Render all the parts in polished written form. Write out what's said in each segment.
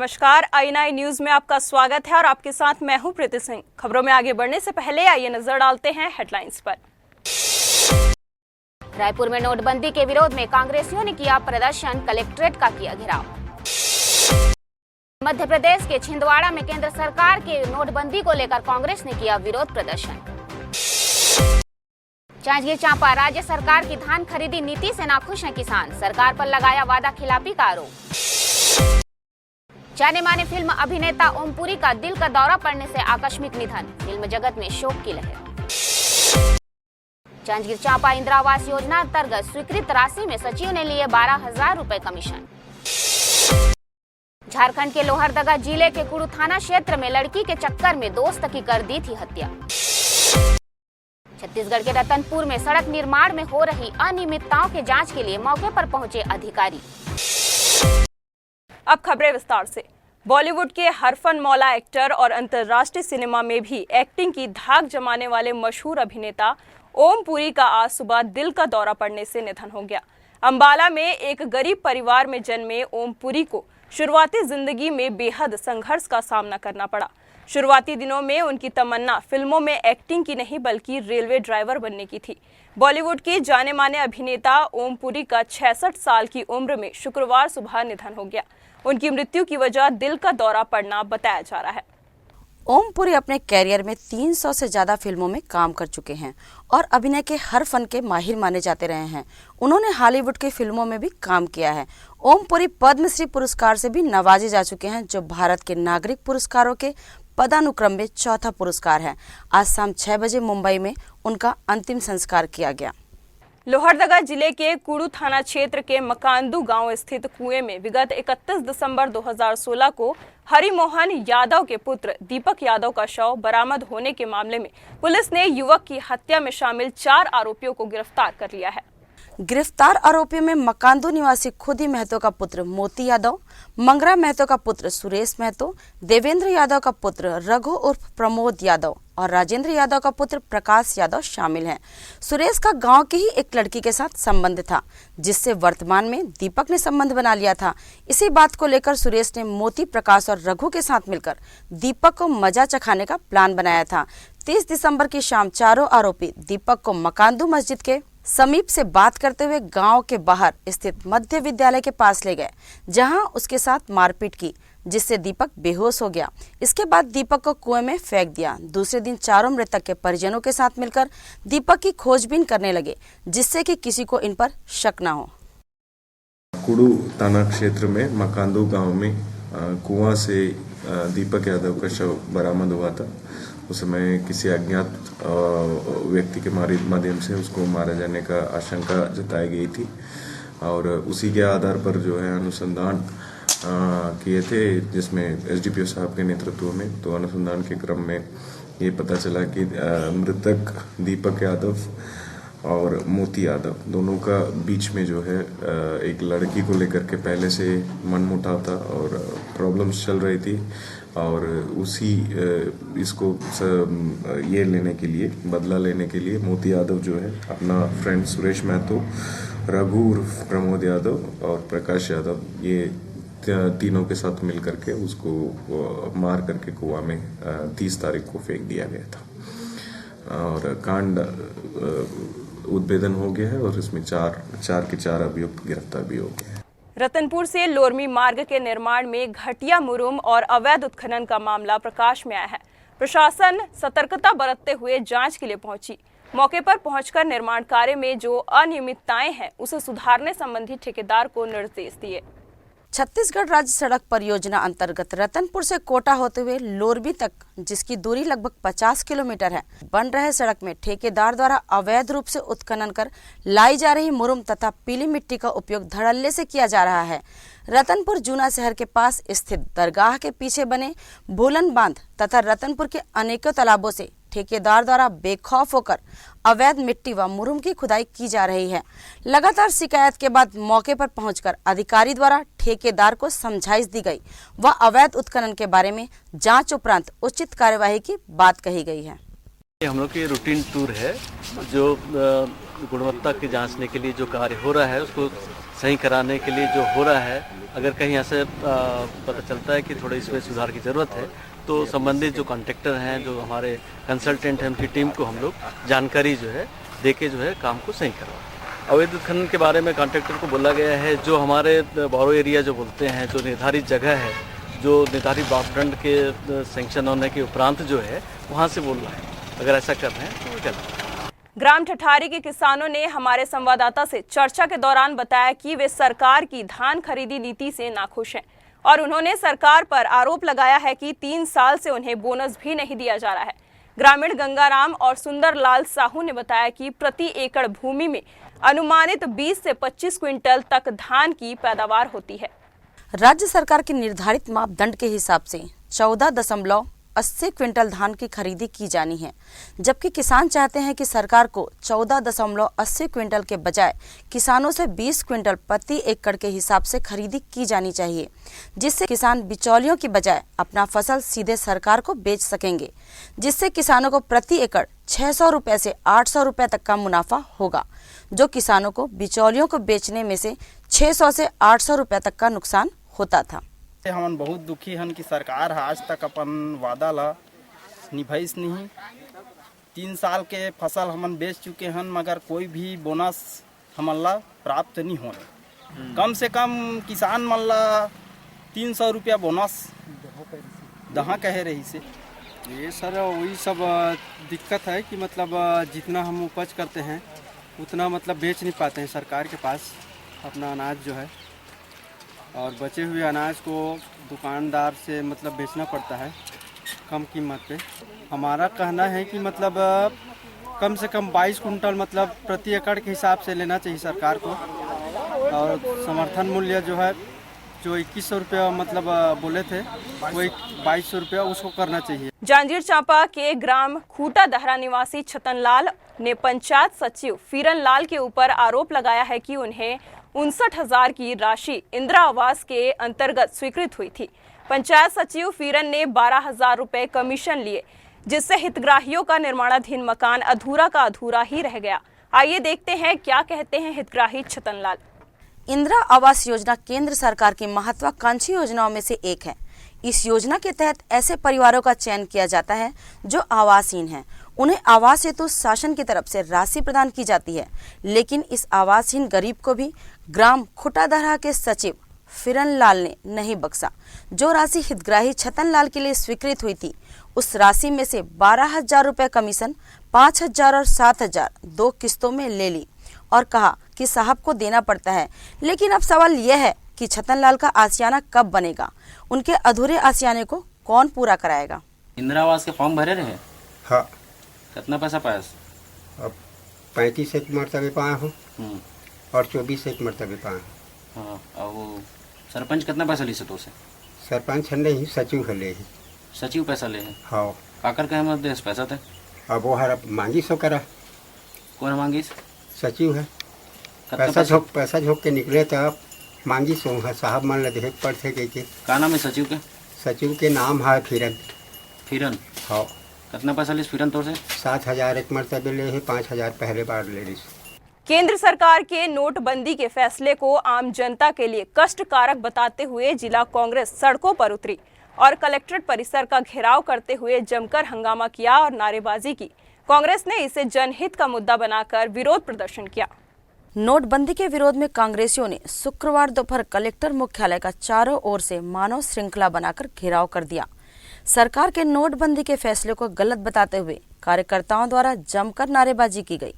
नमस्कार, आई9 न्यूज में आपका स्वागत है और आपके साथ मैं हूं प्रीति सिंह। खबरों में आगे बढ़ने से पहले आइए नजर डालते हैं हेडलाइंस पर। रायपुर में नोटबंदी के विरोध में कांग्रेसियों ने किया प्रदर्शन, कलेक्ट्रेट का किया घेराव। मध्य प्रदेश के छिंदवाड़ा में केंद्र सरकार के नोटबंदी को लेकर कांग्रेस ने किया विरोध प्रदर्शन। जांजगीर चांपा, राज्य सरकार की धान खरीदी नीति से नाखुश हैं किसान, सरकार पर लगाया वादा खिलाफी का आरोप। जाने माने फिल्म अभिनेता ओमपुरी का दिल का दौरा पड़ने से आकस्मिक निधन, फिल्म जगत में शोक की लहर। जांजगीर चांपा इंदिरा आवास योजना अंतर्गत स्वीकृत राशि में सचिव ने लिए 12,000 रुपए कमीशन। झारखंड के लोहरदगा जिले के कुड़ू थाना क्षेत्र में लड़की के चक्कर में दोस्त की कर दी थी हत्या। छत्तीसगढ़ के रतनपुर में सड़क निर्माण में हो रही अनियमितताओं के जांच के लिए मौके पर पहुंचे अधिकारी। अब खबरें विस्तार से। बॉलीवुड के हरफनमौला एक्टर और अंतर्राष्ट्रीय सिनेमा में भी एक्टिंग की धाक जमाने वाले मशहूर अभिनेता ओमपुरी का आज सुबह दिल का दौरा पड़ने से निधन हो गया। अंबाला में एक गरीब परिवार में जन्मे ओमपुरी को शुरुआती जिंदगी में बेहद संघर्ष का सामना करना पड़ा। शुरुआती दिनों में उनकी तमन्ना फिल्मों में एक्टिंग की नहीं बल्कि रेलवे ड्राइवर बनने की थी। बॉलीवुड के जाने माने अभिनेता ओमपुरी का 66 साल की उम्र में शुक्रवार सुबह निधन हो गया। उनकी मृत्यु की वजह दिल का दौरा पड़ना बताया जा रहा है। ओमपुरी अपने कैरियर में 300 से ज्यादा फिल्मों में काम कर चुके हैं और अभिनय के हर फन के माहिर माने जाते रहे हैं। उन्होंने हॉलीवुड की फिल्मों में भी काम किया है। ओमपुरी पद्मश्री पुरस्कार से भी नवाजे जा चुके हैं, जो भारत के नागरिक पुरस्कारों के पदानुक्रम में चौथा पुरस्कार है। आज शाम 6 बजे मुंबई में उनका अंतिम संस्कार किया गया। लोहरदगा जिले के कुड़ू थाना क्षेत्र के मकांदू गांव स्थित कुएं में विगत 31 दिसंबर 2016 को हरिमोहन यादव के पुत्र दीपक यादव का शव बरामद होने के मामले में पुलिस ने युवक की हत्या में शामिल 4 आरोपियों को गिरफ्तार कर लिया है। गिरफ्तार आरोपियों में मकांदू निवासी खुदी महतो का पुत्र मोती यादव, मंगरा महतो का पुत्र सुरेश महतो, देवेंद्र यादव का पुत्र रघु उर्फ प्रमोद यादव और राजेंद्र यादव का पुत्र प्रकाश यादव शामिल हैं। सुरेश का गांव की ही एक लड़की के साथ संबंध था, जिससे वर्तमान में दीपक ने संबंध बना लिया था। इसी बात को लेकर सुरेश ने मोती, प्रकाश और रघु के साथ मिलकर दीपक को मजा चखाने का प्लान बनाया था। 30 दिसंबर की शाम चारों आरोपी दीपक को मकांदू मस्जिद के समीप से बात करते हुए गांव के बाहर स्थित मध्य विद्यालय के पास ले गए, जहां उसके साथ मारपीट की, जिससे दीपक बेहोश हो गया। इसके बाद दीपक को कुएं में फेंक दिया। दूसरे दिन चारों मृतक के परिजनों के साथ मिलकर दीपक की खोजबीन करने लगे, जिससे कि किसी को इन पर शक न हो। कुड़ू थाना क्षेत्र में मकांदू गांव में कुआं से दीपक यादव का शव बरामद हुआ था। उस समय किसी अज्ञात व्यक्ति के माध्यम से उसको मारा जाने का आशंका जताई गई थी और उसी के आधार पर जो है अनुसंधान किए थे, जिसमें एसडीपीओ साहब के नेतृत्व में। तो अनुसंधान के क्रम में ये पता चला कि मृतक दीपक यादव और मोती यादव दोनों का बीच में जो है एक लड़की को लेकर के पहले से मनमुटाव था और प्रॉब्लम्स चल रही थी और उसी इसको ये लेने के लिए, बदला लेने के लिए मोती यादव जो है अपना फ्रेंड सुरेश महतो, रघु उर्फ प्रमोद यादव और प्रकाश यादव, ये तीनों के साथ मिल करके उसको मार करके कुआं में 30 तारीख को फेंक दिया गया था और कांड उद्भेदन हो गया है और इसमें चार के चार अभियुक्त गिरफ्तार भी हो गए हैं। रतनपुर से लोरमी मार्ग के निर्माण में घटिया मुरुम और अवैध उत्खनन का मामला प्रकाश में आया है। प्रशासन सतर्कता बरतते हुए जांच के लिए पहुंची। मौके पर पहुंचकर निर्माण कार्य में जो अनियमितताएं हैं उसे सुधारने संबंधी ठेकेदार को निर्देश दिए। छत्तीसगढ़ राज्य सड़क परियोजना अंतर्गत रतनपुर से कोटा होते हुए लोरबी तक, जिसकी दूरी लगभग 50 किलोमीटर है, बन रहे सड़क में ठेकेदार द्वारा अवैध रूप से उत्खनन कर लाई जा रही मुरुम तथा पीली मिट्टी का उपयोग धड़ल्ले से किया जा रहा है। रतनपुर जूना शहर के पास स्थित दरगाह के पीछे बने भूलन बांध तथा रतनपुर के अनेकों तालाबों से ठेकेदार द्वारा बेखौफ होकर अवैध मिट्टी व मुरुम की खुदाई की जा रही है। लगातार शिकायत के बाद मौके पर पहुंचकर अधिकारी द्वारा ठेकेदार को समझाइश दी गई व अवैध उत्खनन के बारे में जांच उपरांत उचित कार्यवाही की बात कही गई है। ये हम लोग की रूटीन टूर है जो गुणवत्ता की जांचने के लिए जो कार्य हो रहा है उसको सही कराने के लिए जो हो रहा है, अगर कहीं ऐसे पता चलता है कि थोड़ा इसमें सुधार की ज़रूरत है तो संबंधित जो कॉन्ट्रैक्टर हैं, जो हमारे कंसल्टेंट हैं, उनकी टीम को हम लोग जानकारी जो है दे के जो है काम को सही करवाएं। अवैध उत्खनन के बारे में कॉन्ट्रैक्टर को बोला गया है जो हमारे बोरो एरिया जो बोलते हैं, जो निर्धारित जगह है, जो निर्धारित बाउंड्री के सेंक्शन होने के उपरांत जो है वहाँ से बोल रहा है, अगर ऐसा कर रहे हैं तो गलत है। ग्राम ठठारी के किसानों ने हमारे संवाददाता से चर्चा के दौरान बताया कि वे सरकार की धान खरीदी नीति से नाखुश हैं और उन्होंने सरकार पर आरोप लगाया है कि 3 साल से उन्हें बोनस भी नहीं दिया जा रहा है। ग्रामीण गंगाराम और सुंदरलाल साहू ने बताया कि प्रति एकड़ भूमि में अनुमानित 20 से 25 क्विंटल तक धान की पैदावार होती है। राज्य सरकार के निर्धारित मापदंड के हिसाब से 14.80 क्विंटल धान की खरीदी की जानी है, जबकि किसान चाहते हैं कि सरकार को 14.80 क्विंटल के बजाय किसानों से 20 क्विंटल प्रति एकड़ के हिसाब से खरीदी की जानी चाहिए, जिससे किसान बिचौलियों की बजाय अपना फसल सीधे सरकार को बेच सकेंगे, जिससे किसानों को प्रति एकड़ 600 रुपये से 800 रुपये तक का मुनाफा होगा, जो किसानों को बिचौलियों को बेचने में से 600 से 800 रुपये तक का नुकसान होता था। हमन बहुत दुखी हन कि सरकार आज तक अपन वादा ला निभाइस नहीं। 3 साल के फसल हमन बेच चुके हन, मगर कोई भी बोनस हमन ला प्राप्त नहीं होने। कम से कम किसान मन ला 300 रुपया बोनस दहा कहे रही से। ये सर वही सब दिक्कत है कि मतलब जितना हम उपज करते हैं उतना मतलब बेच नहीं पाते हैं सरकार के पास अपना अनाज जो है, और बचे हुए अनाज को दुकानदार से मतलब बेचना पड़ता है कम कीमत पे। हमारा कहना है कि मतलब कम से कम 22 कुंटल मतलब प्रति एकड़ के हिसाब से लेना चाहिए सरकार को, और समर्थन मूल्य जो है जो 2100 रुपया मतलब बोले थे वो 2200 रुपया उसको करना चाहिए। जांजगीर चांपा के ग्राम खूटा दहरा निवासी छतनलाल ने पंचायत सचिव फीरन लाल के ऊपर आरोप लगाया है कि उन्हें 59,000 की राशि इंदिरा आवास के अंतर्गत स्वीकृत हुई थी। पंचायत सचिव फीरन ने 12,000 रुपए कमीशन लिए, जिससे हितग्राहियों का निर्माणाधीन मकान अधूरा का अधूरा ही रह गया। आइए देखते हैं क्या कहते हैं हितग्राही छतनलाल। इंदिरा आवास योजना केंद्र सरकार की महत्वाकांक्षी योजनाओं में से एक है। इस योजना के तहत ऐसे परिवारों का चयन किया जाता है जो आवासहीन हैं। उन्हें आवास हेतु शासन की तरफ से राशि प्रदान की जाती है, लेकिन इस आवासहीन गरीब को भी ग्राम खुटादहरा के सचिव फिरन लाल ने नहीं बख्शा। जो राशि हितग्राही छतनलाल के लिए स्वीकृत हुई थी, उस राशि में से 12,000 रुपये कमीशन, 5,000 और 7,000 2 किस्तों में ले ली और कहा कि साहब को देना पड़ता है। लेकिन अब सवाल यह है कि छतनलाल का आशियाना कब बनेगा, उनके अधूरे आशियाने को कौन पूरा कराएगा। इंदिरा आवास के फॉर्म भरे रहे? हाँ। कितना पैसा पाया? अब 35 एक मरतबे पाया हूँ और 24 एक मरतबे पाया हूँ। हाँ, और वो सरपंच कितना पैसा ली से तो से? सरपंच नहीं, सचिव है ले ही। सचिव पैसा ले है? हाँ। काकर के हम देश पैसा थे? अब वो हर मांगी सो करा। कौन मांगी? सचिव है। पैसा झोंक के निकले तब मांगी सो है साहब मान ले पढ़ते के। का नाम है सचिव के? सचिव के नाम है फिरन। फिरन? हाँ। कितना पैसा ली फिरन तोर से? 7,000 एक मरतबे ले है, 5,000 पहले बार ले ली। केंद्र सरकार के नोटबंदी के फैसले को आम जनता के लिए कष्टकारक बताते हुए जिला कांग्रेस सड़कों पर उतरी और कलेक्ट्रेट परिसर का घेराव करते हुए जमकर हंगामा किया और नारेबाजी की। कांग्रेस ने इसे जनहित का मुद्दा बनाकर विरोध प्रदर्शन किया। नोटबंदी के विरोध में कांग्रेसियों ने शुक्रवार दोपहर कलेक्टर मुख्यालय का चारों ओर से मानव श्रृंखला बनाकर घेराव कर दिया। सरकार के नोटबंदी के फैसले को गलत बताते हुए कार्यकर्ताओं द्वारा जमकर नारेबाजी की गई।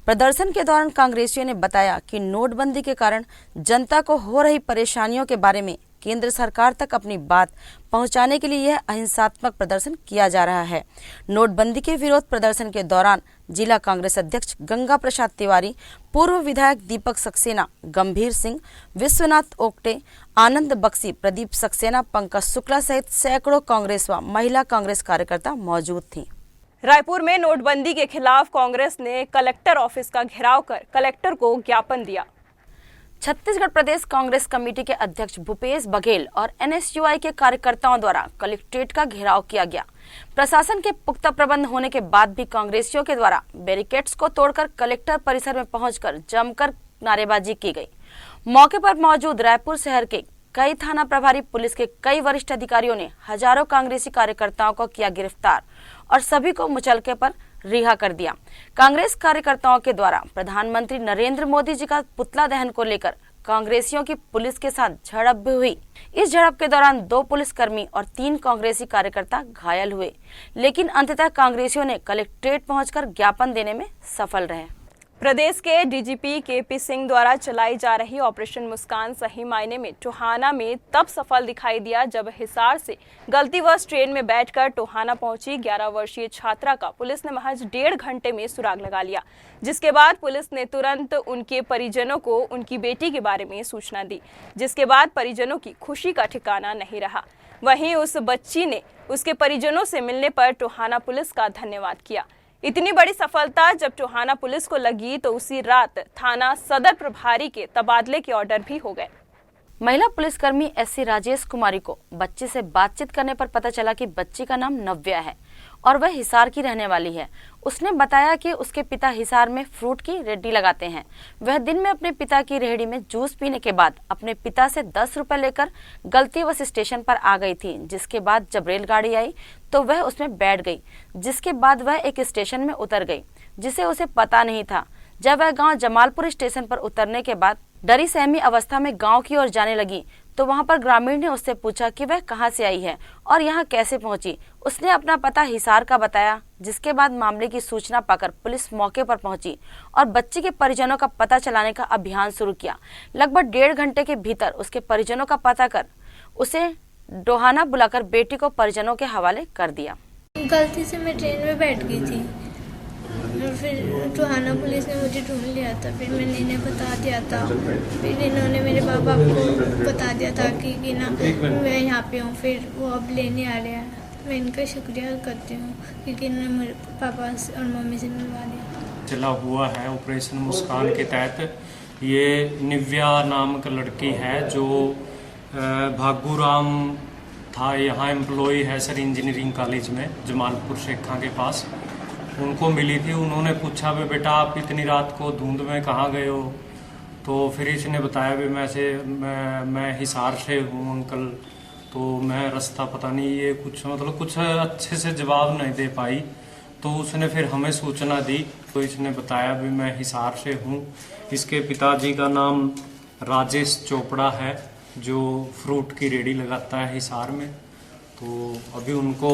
प्रदर्शन के दौरान कांग्रेसियों ने बताया कि नोटबंदी के कारण जनता को हो रही परेशानियों के बारे में केंद्र सरकार तक अपनी बात पहुंचाने के लिए यह अहिंसात्मक प्रदर्शन किया जा रहा है। नोटबंदी के विरोध प्रदर्शन के दौरान जिला कांग्रेस अध्यक्ष गंगा प्रसाद तिवारी, पूर्व विधायक दीपक सक्सेना, गंभीर सिंह, विश्वनाथ ओक्टे, आनंद बक्सी, प्रदीप सक्सेना, पंकज शुक्ला सहित सैकड़ों कांग्रेस व महिला कांग्रेस कार्यकर्ता मौजूद थी। रायपुर में नोटबंदी के खिलाफ कांग्रेस ने कलेक्टर ऑफिस का घेराव कर कलेक्टर को ज्ञापन दिया। छत्तीसगढ़ प्रदेश कांग्रेस कमेटी के अध्यक्ष भूपेश बघेल और एनएसयूआई के कार्यकर्ताओं द्वारा कलेक्ट्रेट का घेराव किया गया। प्रशासन के पुख्ता प्रबंध होने के बाद भी कांग्रेसियों के द्वारा बैरिकेड्स को तोड़कर कलेक्टर परिसर में पहुंचकर जमकर नारेबाजी की गई। मौके पर मौजूद रायपुर शहर के कई थाना प्रभारी, पुलिस के कई वरिष्ठ अधिकारियों ने हजारों कांग्रेसी कार्यकर्ताओं को किया गिरफ्तार और सभी को मुचलके पर रिहा कर दिया। कांग्रेस कार्यकर्ताओं के द्वारा प्रधानमंत्री नरेंद्र मोदी जी का पुतला दहन को लेकर कांग्रेसियों की पुलिस के साथ झड़प भी हुई। इस झड़प के दौरान 2 पुलिसकर्मी और 3 कांग्रेसी कार्यकर्ता घायल हुए, लेकिन अंततः कांग्रेसियों ने कलेक्ट्रेट पहुंचकर ज्ञापन देने में सफल रहे। प्रदेश के डीजीपी केपी सिंह द्वारा चलाई जा रही ऑपरेशन मुस्कान सही मायने में टोहाना में तब सफल दिखाई दिया जब हिसार से गलतीवश ट्रेन में बैठकर टोहाना पहुंची 11 वर्षीय छात्रा का पुलिस ने महज 1.5 घंटे में सुराग लगा लिया, जिसके बाद पुलिस ने तुरंत उनके परिजनों को उनकी बेटी के बारे में सूचना दी, जिसके बाद परिजनों की खुशी का ठिकाना नहीं रहा। वहीं उस बच्ची ने उसके परिजनों से मिलने पर टोहाना पुलिस का धन्यवाद किया। इतनी बड़ी सफलता जब टोहाना पुलिस को लगी तो उसी रात थाना सदर प्रभारी के तबादले के ऑर्डर भी हो गए। महिला पुलिसकर्मी एससी राजेश कुमारी को बच्ची से बातचीत करने पर पता चला कि बच्ची का नाम नव्या है और वह हिसार की रहने वाली है। उसने बताया कि उसके पिता हिसार में फ्रूट की रेहड़ी लगाते हैं। वह दिन में अपने पिता की रेहड़ी में जूस पीने के बाद अपने पिता से 10 रुपए लेकर गलतीवश स्टेशन पर आ गई थी, जिसके बाद जब रेलगाड़ी आई तो वह उसमें बैठ गई, जिसके बाद वह एक स्टेशन में उतर गई जिसे उसे पता नहीं था। जब वह गांव जमालपुर स्टेशन पर उतरने के बाद डरी सहमी अवस्था में गांव की ओर जाने लगी तो वहां पर ग्रामीण ने उससे पूछा कि वह कहां से आई है और यहां कैसे पहुंची। उसने अपना पता हिसार का बताया, जिसके बाद मामले की सूचना पाकर पुलिस मौके पर पहुंची और बच्ची के परिजनों का पता चलाने का अभियान शुरू किया। लगभग 1.5 घंटे के भीतर उसके परिजनों का पता कर उसे टोहाना बुलाकर बेटी को परिजनों के हवाले कर दिया। गलती से मैं ट्रेन में बैठ गई थी, फिर टोहाना पुलिस ने मुझे ढूंढ लिया था। फिर मैंने इन्हें बता दिया था, फिर इन्होंने मेरे पापा को बता दिया था कि ना मैं यहाँ पे हूँ। फिर वो अब लेने आ रहे हैं। मैं इनका शुक्रिया करती हूँ क्योंकि इन्होंने मेरे पापा और मम्मी से मिलवा दिया। चला हुआ है ऑपरेशन मुस्कान के तहत। ये नव्या नाम का लड़की है जो भागूराम था, यहाँ एम्प्लॉय है सर इंजीनियरिंग कॉलेज में जमालपुर शेखा के पास। उनको मिली थी। उन्होंने पूछा वे बेटा आप इतनी रात को धुंध में कहाँ गए हो? तो फिर इसने बताया भी मैं हिसार से हूँ अंकल, तो मैं रास्ता पता नहीं, ये कुछ मतलब कुछ अच्छे से जवाब नहीं दे पाई। तो उसने फिर हमें सूचना दी, तो इसने बताया भी मैं हिसार से हूँ। इसके पिताजी का नाम राजेश चोपड़ा है जो फ्रूट की रेहड़ी लगाता है हिसार में। तो अभी उनको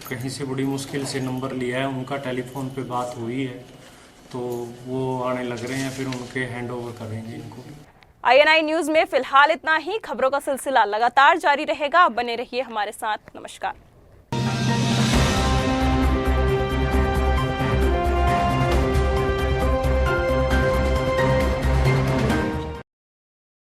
कहीं से बड़ी मुश्किल से नंबर लिया है, उनका टेलीफोन पे बात हुई है, तो वो आने लग रहे हैं, फिर उनके हैंड ओवर करेंगे इनको। INI न्यूज में फिलहाल इतना ही। खबरों का सिलसिला लगातार जारी रहेगा। आप बने रहिए हमारे साथ। नमस्कार।